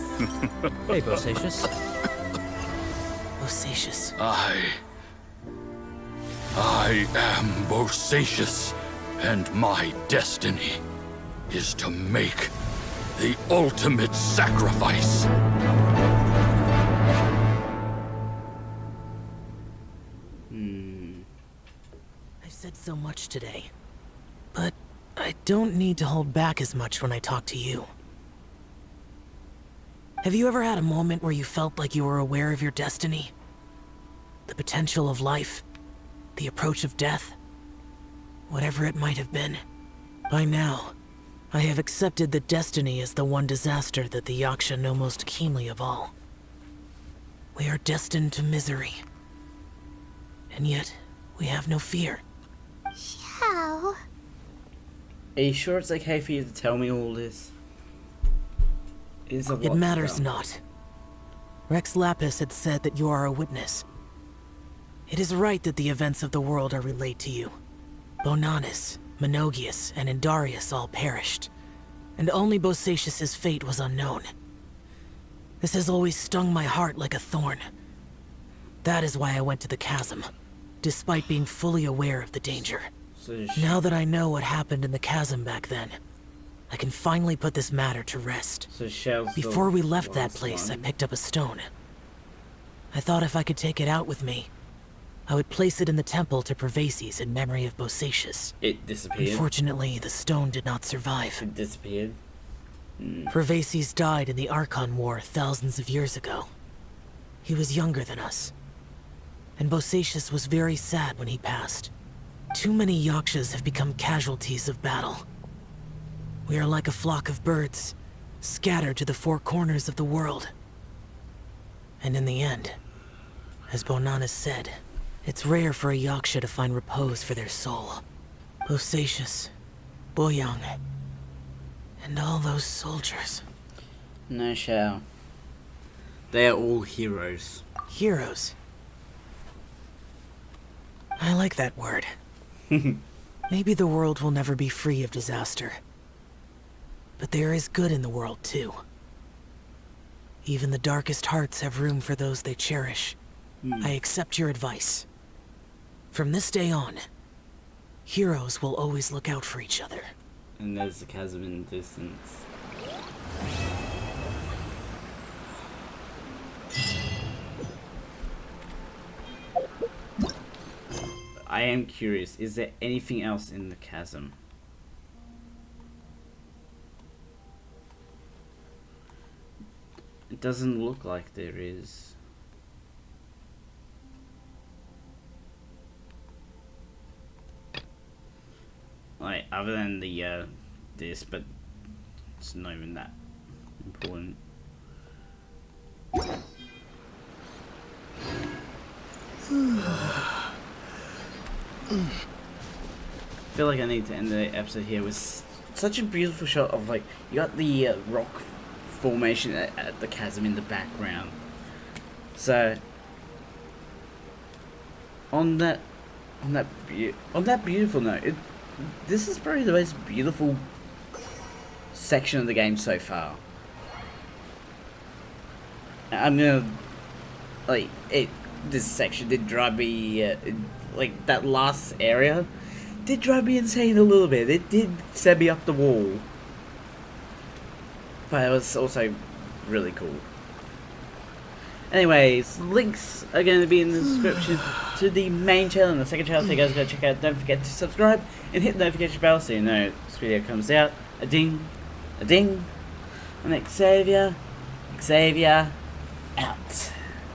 Hey, Bosacious. Bosacious. I am Bosacious, and my destiny is to make the ultimate sacrifice. I've said so much today, but I don't need to hold back as much when I talk to you. Have you ever had a moment where you felt like you were aware of your destiny? The potential of life? The approach of death? Whatever it might have been. By now, I have accepted that destiny is the one disaster that the Yaksha know most keenly of all. We are destined to misery. And yet, we have no fear. Xiao. Are you sure it's okay for you to tell me all this? It matters not. Rex Lapis had said that you are a witness. It is right that the events of the world are relayed to you. Bonanis, Menogius, and Indarius all perished, and only Bosacious's fate was unknown. This has always stung my heart like a thorn. That is why I went to the chasm, despite being fully aware of the danger. Now that I know what happened in the chasm back then, I can finally put this matter to rest. Before we left that place, I picked up a stone. I thought if I could take it out with me, I would place it in the temple to Pervases in memory of Bosacious. It disappeared. Unfortunately, the stone did not survive. It disappeared. Pervases died in the Archon War thousands of years ago. He was younger than us. And Bosacious was very sad when he passed. Too many Yakshas have become casualties of battle. We are like a flock of birds, scattered to the four corners of the world. And in the end, as Bonanis said, it's rare for a Yaksha to find repose for their soul. Bosacious, Boyong, and all those soldiers. No, Xiao. They are all heroes. Heroes? I like that word. Maybe the world will never be free of disaster. But there is good in the world, too. Even the darkest hearts have room for those they cherish. I accept your advice. From this day on, heroes will always look out for each other. And there's the chasm in the distance. I am curious, is there anything else in the chasm? It doesn't look like there is. Like, other than the, this, but it's not even that important. I feel like I need to end the episode here with such a beautiful shot of, like, you got the rock formation at the chasm in the background. So on that beautiful note, this is probably the most beautiful section of the game so far. I'm gonna, like, this section did drive me, like, that last area did drive me insane a little bit. It did send me up the wall. But it was also really cool. Anyways, links are going to be in the description to the main channel and the second channel, so you guys go check out. Don't forget to subscribe and hit the notification bell so you know this video comes out. A ding, a ding. I'm Xavier. Xavier out.